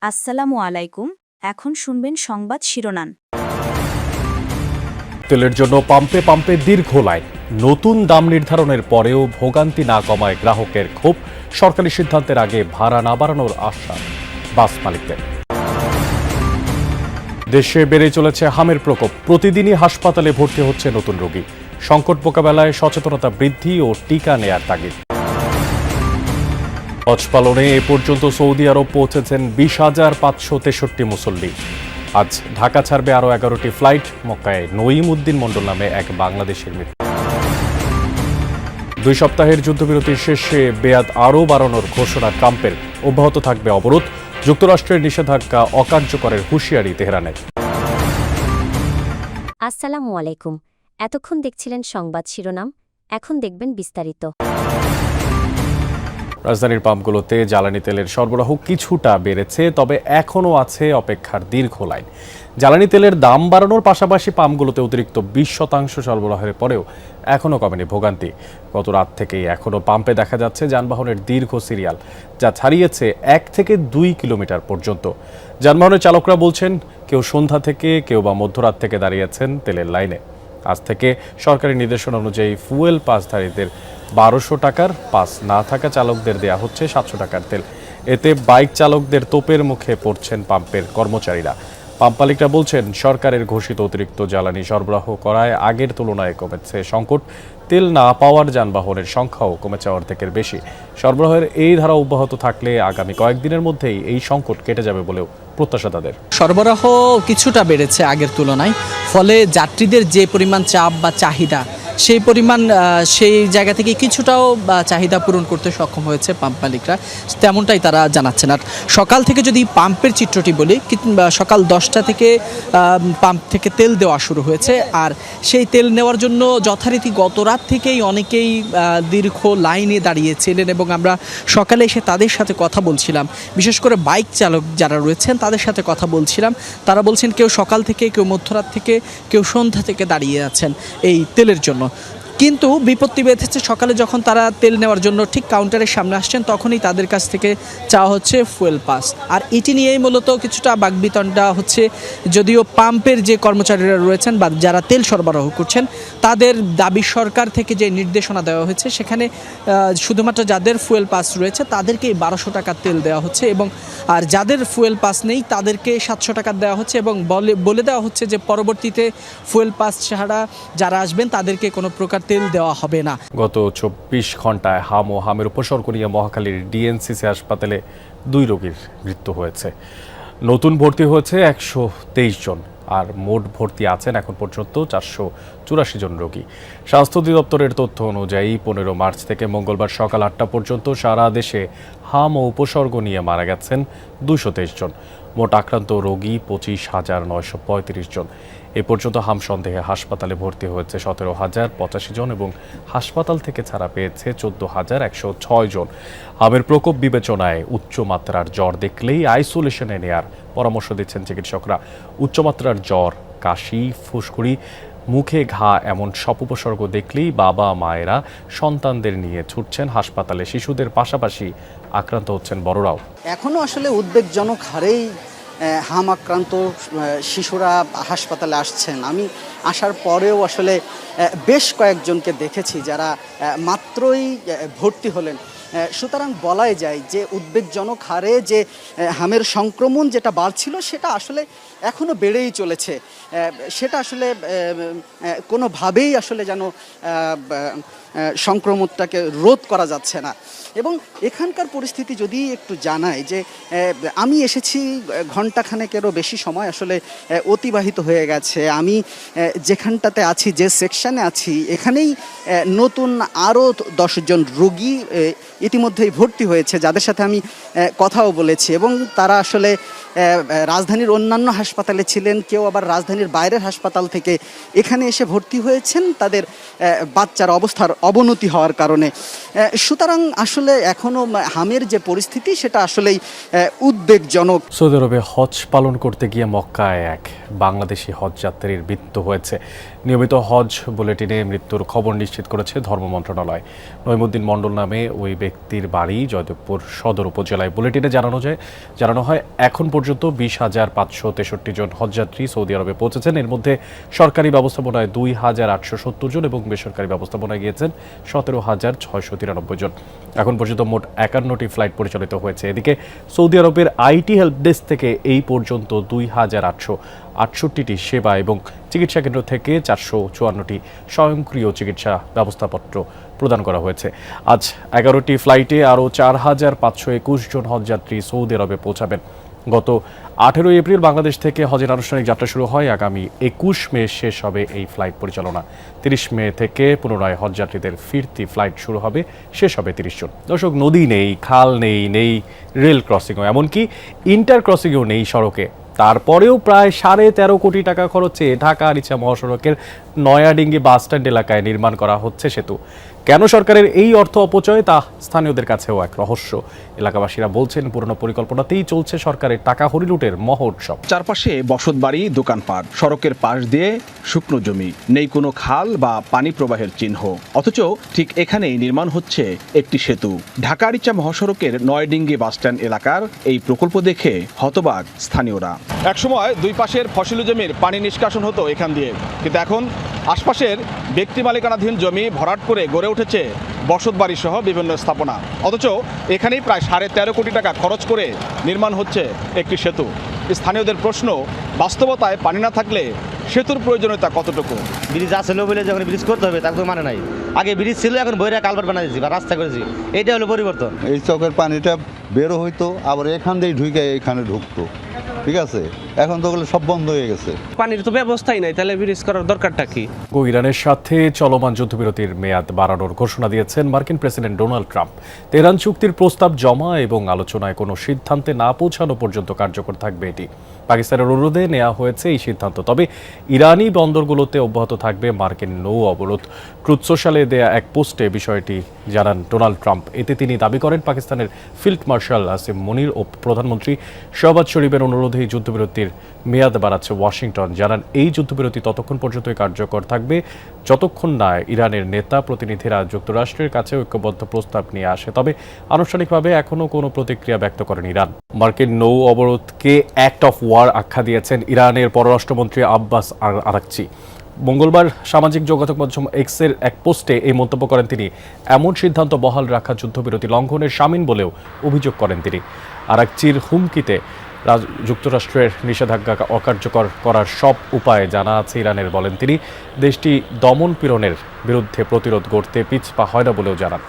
আসসালামু আলাইকুম। এখন শুনবেন সংবাদ শিরোনাম। তেলের জন্য পাম্পে পাম্পে দীর্ঘ লাইন, নতুন দাম নির্ধারণের পরেও ভোগান্তি না কমায় গ্রাহকের ক্ষোভ, সরকারি সিদ্ধান্তের আগে ভাড়া না বাড়ানোর আশ্বাস বাস মালিকদের। দেশে বেড়ে চলেছে হামের প্রকোপ, প্রতিদিনই হাসপাতালে ভর্তি হচ্ছে নতুন রোগী। সংকট মোকাবেলায় সচেতনতা বৃদ্ধি ও টিকা নেয়ার তাগিদ। হজ পালনে এ পর্যন্ত সৌদি আরব পৌঁছেছেন 20,563 মুসল্লি। আজ ঢাকা ছাড়বে আরও 11টি ফ্লাইট। মক্কায় নঈম উদ্দিন মণ্ডল নামে এক বাংলাদেশের মৃত্যু। 2 সপ্তাহের যুদ্ধবিরতির শেষে বেয়াত আরও বাড়ানোর ঘোষণা ট্রাম্পের, অব্যাহত থাকবে অবরোধ। যুক্তরাষ্ট্রের নিষেধাজ্ঞা অকার্যকরের হুঁশিয়ারি তেহরানের। আসসালামু আলাইকুম। এতক্ষণ দেখছিলেন সংবাদ শিরোনাম, এখন দেখবেন বিস্তারিত। রাজধানীর পাম্পগুলোতে জ্বালানি তেলের সরবরাহ কিছুটা বেড়েছে, তবে এখনও আছে অপেক্ষার দীর্ঘ লাইন। জ্বালানি তেলের দাম বাড়ানোর পাশাপাশি পাম্পগুলোতে অতিরিক্ত 20% সরবরাহের পরেও এখনও কমেনি ভোগান্তি। গত রাত থেকেই এখনও পাম্পে দেখা যাচ্ছে যানবাহনের দীর্ঘ সিরিয়াল, যা ছাড়িয়েছে 1 থেকে 2 কিলোমিটার পর্যন্ত। যানবাহনের চালকরা বলছেন, কেউ সন্ধ্যা থেকে, কেউ বা মধ্যরাত থেকে দাঁড়িয়েছেন তেলের লাইনে। আজ থেকে সরকারি নির্দেশনা অনুযায়ী ফুয়েল পাসধারীদের 1200 টাকার, পাস না থাকা চালকদের দেয়া হচ্ছে 700 টাকার তেল। এতে বাইক চালকদের তোপের মুখে পড়ছেন পাম্পের কর্মচারীরা। পাম্প মালিকরা বলছেন, সরকারের ঘোষিত অতিরিক্ত জ্বালানি সরবরাহ করায় আগের তুলনায় কমেছে সংকট। তেল না পাওয়ার যানবাহনের সংখ্যাও কমেছে অর্ধেকের বেশি। সরবরাহের এই ধারা অব্যাহত থাকলে আগামী কয়েকদিনের মধ্যেই এই সংকট কেটে যাবে বলেও প্রত্যাশা তাদের। সরবরাহ কিছুটা বেড়েছে আগের তুলনায়, ফলে যাত্রীদের যে পরিমাণ চাপ বা চাহিদা, সেই পরিমাণ সেই জায়গা থেকে কিছুটাও চাহিদা পূরণ করতে সক্ষম হয়েছে পাম্প মালিকরা, তেমনটাই তারা জানাচ্ছেন। আর সকাল থেকে যদি পাম্পের চিত্রটি বলি, সকাল 10টা থেকে পাম্প থেকে তেল দেওয়া শুরু হয়েছে। আর সেই তেল নেওয়ার জন্য যথারীতি গত রাত থেকেই অনেকেই দীর্ঘ লাইনে দাঁড়িয়েছিলেন এবং আমরা সকালে এসে তাদের সাথে কথা বলছিলাম। বিশেষ করে বাইক চালক যারা রয়েছেন তাদের সাথে কথা বলছিলাম। তারা বলছেন, কেউ সকাল থেকে, কেউ মধ্যরাত থেকে, কেউ সন্ধ্যা থেকে দাঁড়িয়ে আছেন এই তেলের জন্য। কিন্তু বিপত্তি বেঁধেছে সকালে যখন তারা তেল নেওয়ার জন্য ঠিক কাউন্টারের সামনে আসছেন, তখনই তাদের কাছ থেকে চাওয়া হচ্ছে ফুয়েল পাস। আর এটি নিয়েই মূলত কিছুটা বাকবিতণ্ডা হচ্ছে। যদিও পাম্পের যে কর্মচারীরা রয়েছেন বা যারা তেল সরবরাহ করছেন, তাদের দাবি সরকার থেকে যে নির্দেশনা দেওয়া হয়েছে, সেখানে শুধুমাত্র যাদের ফুয়েল পাস রয়েছে তাদেরকেই 1200 টাকার তেল দেওয়া হচ্ছে, এবং আর যাদের ফুয়েল পাস নেই তাদেরকে 700 টাকা দেওয়া হচ্ছে, এবং বলে দেওয়া হচ্ছে যে পরবর্তীতে ফুয়েল পাস ছাড়া যারা আসবেন তাদেরকে কোনো প্রকার তেল দেওয়া হবে না। গত 24 ঘন্টায় হাম ও হামের উপসর্গ নিয়ে মহাখালীর ডিএনসিসি হাসপাতালে 2 রোগীর মৃত্যু হয়েছে। নতুন ভর্তি হয়েছে 123 জন, আর মোট ভর্তি আছেন এখন পর্যন্ত 484 জন রোগী। স্বাস্থ্য অধিদপ্তরের তথ্য অনুযায়ী 15 মার্চ থেকে মঙ্গলবার সকাল 8টা পর্যন্ত সারা দেশে হাম ও উপসর্গ নিয়ে মারা গেছেন 223 জন। মোট আক্রান্ত রোগী 25,935 জন। এ পর্যন্ত হাম সন্দেহে হাসপাতালে ভর্তি হয়েছে 17,085 জন এবং হাসপাতাল থেকে ছাড়া পেয়েছে 14,106 জন। হামের প্রকোপ বিবেচনায় উচ্চমাত্রার জ্বর দেখলেই আইসোলেশনে নেয়ার পরামর্শ দিচ্ছেন চিকিৎসকরা। উচ্চমাত্রার জ্বর, কাশি, ফুসকুড়ি, মুখে ঘা এমন সব উপসর্গ দেখলেই বাবা মায়েরা সন্তানদের নিয়ে ছুটছেন হাসপাতালে। শিশুদের পাশাপাশি আক্রান্ত হচ্ছেন বড়রাও। এখনও আসলে উদ্বেগজনক হারেই হাম আক্রান্ত শিশুরা হাসপাতালে আসছেন। আমি আসার পরেও আসলে বেশ কয়েকজনকে দেখেছি যারা মাত্রই ভর্তি হলেন। সুতরাং বলাই যায় যে উদ্বেগজনক হারে যে হামের সংক্রমণ যেটা বাড়ছিল, সেটা আসলে এখনও বেড়েই চলেছে। সেটা আসলে কোনোভাবেই আসলে যেন সংক্রমণটাকে রোধ করা যাচ্ছে না। এবং এখানকার পরিস্থিতি যদি একটু জানাই, যে আমি এসেছি ঘণ্টাখানেকেরও বেশি সময় আসলে অতিবাহিত হয়ে গেছে। আমি যেখানটাতে আছি, যে সেকশানে আছি, এখানেই নতুন আরও 10 জন রোগী ইতিমধ্যেই ভর্তি হয়েছে, যাদের সাথে আমি কথাও বলেছি। এবং তারা আসলে রাজধানীর অন্যান্য হাসপাতালে ছিলেন, কেউ আবার রাজধানীর বাইরের হাসপাতাল থেকে এখানে এসে ভর্তি হয়েছেন তাদের বাচ্চার অবস্থার অবনতি হওয়ার কারণে। সুতরাং আসলে এখনও হামের যে পরিস্থিতি, সেটা আসলেই উদ্বেগজনক। সৌদি আরবে হজ পালন করতে গিয়ে মক্কায় এক বাংলাদেশি হজ যাত্রীর মৃত্যু হয়েছে। নিয়মিত হজ বুলেটিনে মৃত্যুর খবর নিশ্চিত করেছে ধর্ম মন্ত্রণালয়। নইমুদ্দিন মণ্ডল নামে ওই ব্যক্তির বাড়ি জয়দেবপুর সদর উপজেলায়। বুলেটিনে জানানো হয় এখন পর্যন্ত 20,563 জন হজযাত্রী সৌদি আরবে পৌঁছেছেন। এর মধ্যে সরকারি ব্যবস্থাপনায় 2,870 জন এবং বেসরকারি ব্যবস্থাপনায় গিয়েছেন 17,693 জন। এখন পর্যন্ত মোট 51টি ফ্লাইট পরিচালিত হয়েছে। এদিকে সৌদি আরবের আইটি হেল্প ডেস্ক থেকে এই পর্যন্ত 2,868টি সেবা এবং চিকিৎসা কেন্দ্র থেকে 454টি স্বয়ংক্রিয় চিকিৎসা ব্যবস্থাপত্র প্রদান করা হয়েছে। আজ 11টি ফ্লাইটে আরও 4,521 জন হজযাত্রী সৌদি আরবে পৌঁছাবেন। গত 18 এপ্রিল বাংলাদেশ থেকে হজের আনুষ্ঠানিক যাত্রা শুরু হয়। আগামী 21 মে শেষ হবে এই ফ্লাইট পরিচালনা। 30 মে থেকে পুনরায় হজযাত্রীদের ফিরতি ফ্লাইট শুরু হবে, শেষ হবে 30 জন। দর্শক, নদী নেই, খাল নেই রেল ক্রসিংও, এমনকি ইন্টার ক্রসিংও নেই সড়কে। তারপরেও প্রায় 13.5 কোটি টাকা খরচে ঢাকা আরিচা মহাসড়কের নয়াডিঙ্গি বাসস্ট্যান্ড এলাকায় নির্মাণ করা হচ্ছে সেতু। কেন সরকারের এই অর্থ অপচয়, তা স্থানীয়দের কাছেও এক রহস্য। এলাকাবাসীরা বলছেন, পুরনো পরিকল্পনাতেই চলছে সরকারের টাকা হরিলুটের মহোৎসব। চারপাশে বসতবাড়ি, দোকানপাট, সড়কের পাশ দিয়ে শুকনো জমি, নেই কোনো খাল বা পানি প্রবাহের চিহ্ন। অথচ ঠিক এখানেই নির্মাণ হচ্ছে একটি সেতু। ঢাকা আরিচা মহাসড়কের নয়ডিঙ্গি বাসস্ট্যান্ড এলাকার এই প্রকল্প দেখে হতবাক স্থানীয়রা। একসময় দুই পাশের ফসলি জমির পানি নিষ্কাশন হতো এখান দিয়ে, কিন্তু এখন আশপাশের ব্যক্তি মালিকানাধীন জমি ভরাট করে গড়ে উঠেছে বসতবাড়ি সহ বিভিন্ন স্থাপনা। অথচ এখানেই প্রায় 13.5 কোটি টাকা খরচ করে নির্মাণ হচ্ছে একটি সেতু। স্থানীয়দের প্রশ্ন, বাস্তবতায় পানি না থাকলে সেতুর প্রয়োজনীয়তা কতটুকু? ব্রিজ আসলে বলে যখন ব্রিজ করতে হবে তার তো মানে নাই। আগে ব্রিজ ছিল, এখন বইরা কালভার্ট বানাইছি বা রাস্তা করেছি, এইটা হলো পরিবর্তন। এই চকের পানিটা বেরো হইতো, আবার এখান দিয়ে ঢুকে এখানে ঢুকতো, ঠিক আছে? এখন তো ওগুলো সব বন্ধ হয়ে গেছে। পানির তো ব্যবস্থাই নাই, তাহলে ব্রিজ করার দরকারটা কি? ইরানের সাথে চলমান যুদ্ধবিরতির মেয়াদ বাড়ানোর ঘোষণা দিয়েছেন মার্কিন প্রেসিডেন্ট ডোনাল্ড ট্রাম্প। তেহরান চুক্তির প্রস্তাব জমা এবং আলোচনায় কোনো সিদ্ধান্তে না পৌঁছানো পর্যন্ত কার্যকর থাকবে এটি। পাকিস্তানের অনুরোধে নেওয়া হয়েছে এই সিদ্ধান্ত। তবে ইরানি বন্দরগুলোতে অব্যাহত থাকবে মার্কিন নৌ অবরোধ। ট্রুথ সোশ্যালে দেয়া এক পোস্টে বিষয়টি জানান ডোনাল্ড ট্রাম্প। এতে তিনি দাবি করেন, পাকিস্তানের ফিল্ড মার্শাল আসিম মনির ও প্রধানমন্ত্রী শাহবাজ শরীফের অনুরোধেই যুদ্ধবিরতির মেয়াদ বাড়াচ্ছে ওয়াশিংটন। জানান, এই যুদ্ধবিরতি ততক্ষণ পর্যন্তই কার্যকর থাকবে যতক্ষণ না ইরানের নেতা প্রতিনিধিরা যুক্তরাষ্ট্রের কাছে ঐক্যবদ্ধ প্রস্তাব নিয়ে আসে। তবে আনুষ্ঠানিকভাবে এখনও কোনো প্রতিক্রিয়া ব্যক্ত করেন ইরান। মার্কিন নৌ অবরোধকে অ্যাক্ট অফ ওয়ার আখ্যা দিয়েছেন ইরানের পররাষ্ট্রমন্ত্রী আব্বাস আরাকচি। মঙ্গলবার সামাজিক যোগাযোগ মাধ্যম এক্সের এক পোস্টে এই মন্তব্য করেন তিনি। এমন সিদ্ধান্ত বহাল রাখা যুদ্ধবিরতি লঙ্ঘনের শামিল বলেও অভিযোগ করেন তিনি। আরাকচির হুমকিতে যুক্তরাষ্ট্রের নিষেধাজ্ঞা অকার্যকর করার সব উপায় জানা আছে ইরানের, বলেন তিনি। দেশটি দমন পীড়নের বিরুদ্ধে প্রতিরোধ গড়তে পিছপা হয় না বলেও জানান।